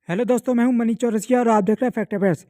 Hello दोस्तों, मैं हूं मनीष चौरसिया और आप देख रहे हैं फैक्ट अफेयर्स।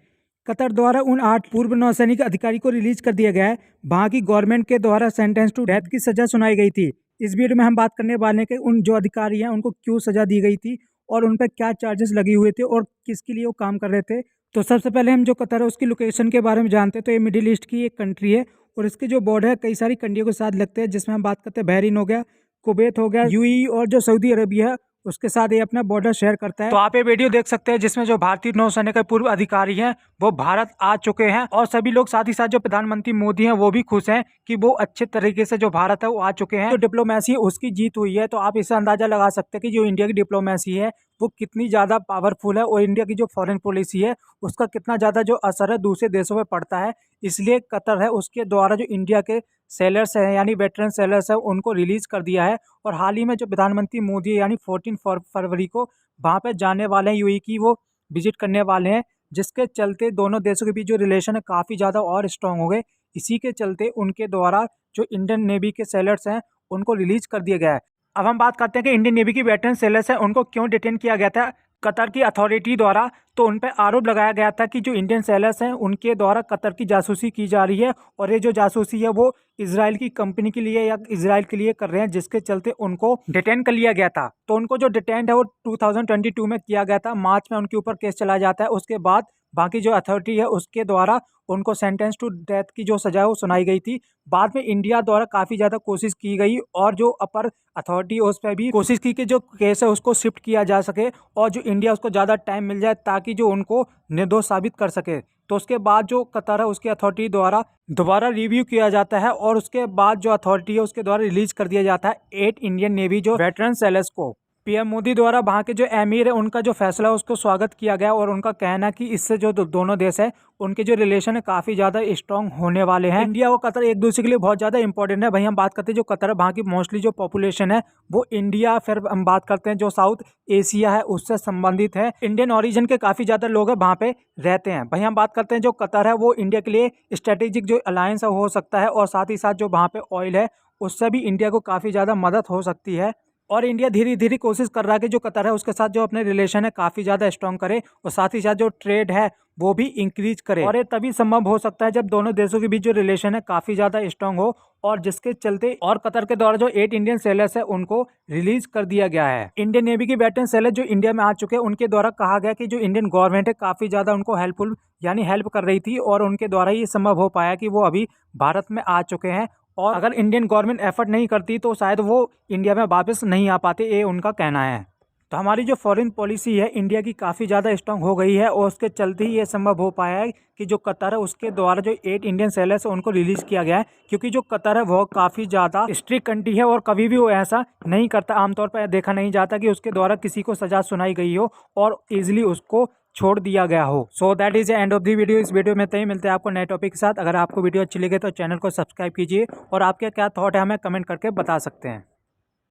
कतर द्वारा उन 8 पूर्व नौसैनिक अधिकारी को रिलीज कर दिया गया है। वहां की गवर्नमेंट के द्वारा सेंटेंस टू डेथ की सजा सुनाई गई थी। इस वीडियो में हम बात करने वाले हैं कि उन जो अधिकारी हैं उनको क्यों सजा दी गई थी और उन पर क्या चार्जेस लगे हुए थे और किसके लिए वो काम कर रहे थे। तो सबसे पहले हम जो कतर है उसकी लोकेशन के बारे में जानते हैं। तो ये मिडिल ईस्ट की एक कंट्री है और इसके जो बॉर्डर है कई सारी कंट्रियों के साथ लगते हैं, जिसमें हम बात करते हैं बहरीन हो गया, कुवैत हो गया, यूएई और जो सऊदी अरबिया है उसके साथ ये अपना बॉर्डर शेयर करता है। तो आप ये वीडियो देख सकते हैं जिसमें जो भारतीय नौसेना के पूर्व अधिकारी हैं वो भारत आ चुके हैं और सभी लोग साथ ही साथ जो प्रधानमंत्री मोदी हैं वो भी खुश हैं कि वो अच्छे तरीके से जो भारत है वो आ चुके हैं। जो डिप्लोमेसी है उसकी जीत हुई है। तो आप इससे अंदाजा लगा सकते हैं कि जो इंडिया की डिप्लोमेसी है वो कितनी ज़्यादा पावरफुल है और इंडिया की जो फॉरेन पॉलिसी है उसका कितना ज़्यादा जो असर है दूसरे देशों में पड़ता है। इसलिए कतर है उसके द्वारा जो इंडिया के सेलर्स हैं यानी वेटरन सेलर्स है उनको रिलीज कर दिया है। और हाल ही में जो प्रधानमंत्री मोदी यानी 14 फरवरी को वहाँ पे जाने वाले हैं, यूएई की वो विजिट करने वाले हैं, जिसके चलते दोनों देशों के बीच जो रिलेशन है काफ़ी ज़्यादा और स्ट्रॉन्ग हो गए। इसी के चलते उनके द्वारा जो इंडियन नेवी के सेलर्स हैं उनको रिलीज कर दिया गया है। अब हम बात करते हैं कि इंडियन नेवी की वेटरन सेलर्स हैं उनको क्यों डिटेन किया गया था कतर की अथॉरिटी द्वारा। तो उन पर आरोप लगाया गया था कि जो इंडियन सेलर्स हैं उनके द्वारा कतर की जासूसी की जा रही है और ये जो जासूसी है वो इजराइल की कंपनी के लिए या इजराइल के लिए कर रहे हैं, जिसके चलते उनको डिटेन कर लिया गया था। तो उनको जो डिटेन है वो 2022 में किया गया था। मार्च में उनके ऊपर केस चला जाता है। उसके बाद बाकी जो अथॉरिटी है उसके द्वारा उनको सेंटेंस टू डेथ की जो सजा है वो सुनाई गई थी। बाद में इंडिया द्वारा काफ़ी ज़्यादा कोशिश की गई और जो अपर अथॉरिटी है उस पर भी कोशिश की कि जो केस है उसको शिफ्ट किया जा सके और जो इंडिया उसको ज़्यादा टाइम मिल जाए ताकि जो उनको निर्दोष साबित कर सके। तो उसके बाद जो कतर है उसकी अथॉरिटी द्वारा दोबारा रिव्यू किया जाता है और उसके बाद जो अथॉरिटी है उसके द्वारा रिलीज कर दिया जाता है 8 इंडियन नेवी जो वेटरन सेलर्स को। पीएम मोदी द्वारा वहाँ के जो एमीर है उनका जो फैसला है उसको स्वागत किया गया और उनका कहना कि इससे जो दोनों देश है उनके जो रिलेशन है काफ़ी ज़्यादा स्ट्रॉन्ग होने वाले हैं। इंडिया और कतर एक दूसरे के लिए बहुत ज़्यादा इंपॉर्टेंट है। भाई हम बात करते हैं जो कतर है वहाँ की मोस्टली जो पॉपुलेशन है वो इंडिया, फिर हम बात करते हैं जो साउथ एशिया है उससे संबंधित है। इंडियन ओरिजिन के काफ़ी ज़्यादा लोग हैं वहाँ पे रहते हैं। भाई हम बात करते हैं जो कतर है वो इंडिया के लिए स्ट्रेटेजिक जो अलायंस है हो सकता है और साथ ही साथ जो वहाँ पे ऑयल है उससे भी इंडिया को काफ़ी ज़्यादा मदद हो सकती है। और इंडिया धीरे धीरे कोशिश कर रहा है कि जो कतर है उसके साथ जो अपने रिलेशन है काफ़ी ज़्यादा स्ट्रॉन्ग करे और साथ ही साथ जो ट्रेड है वो भी इंक्रीज करे। और ये तभी संभव हो सकता है जब दोनों देशों के बीच जो रिलेशन है काफ़ी ज़्यादा स्ट्रॉन्ग हो और जिसके चलते और कतर के द्वारा जो 8 इंडियन सेलर्स है उनको रिलीज कर दिया गया है। इंडियन नेवी की वेटरन सेलर जो इंडिया में आ चुके हैं उनके द्वारा कहा गया कि जो इंडियन गवर्नमेंट है काफ़ी ज़्यादा उनको हेल्पफुल यानी हेल्प कर रही थी और उनके द्वारा ये संभव हो पाया कि वो अभी भारत में आ चुके हैं। और अगर इंडियन गवर्नमेंट एफर्ट नहीं करती तो शायद वो इंडिया में वापस नहीं आ पाते, ये उनका कहना है। तो हमारी जो फॉरेन पॉलिसी है इंडिया की काफ़ी ज़्यादा स्ट्रांग हो गई है और उसके चलते ही ये संभव हो पाया है कि जो कतर है उसके द्वारा जो 8 इंडियन सेलर्स है उनको रिलीज़ किया गया है। क्योंकि जो कतर है वो काफ़ी ज़्यादा स्ट्रिक्ट कंट्री है और कभी भी वो ऐसा नहीं करता। आमतौर पर देखा नहीं जाता कि उसके द्वारा किसी को सजा सुनाई गई हो और ईजिली उसको छोड़ दिया गया हो। So that is the end of the video. इस वीडियो में तय मिलते हैं आपको नए टॉपिक के साथ। अगर आपको वीडियो अच्छी लगे तो चैनल को सब्सक्राइब कीजिए और आपके क्या थॉट है हमें कमेंट करके बता सकते हैं।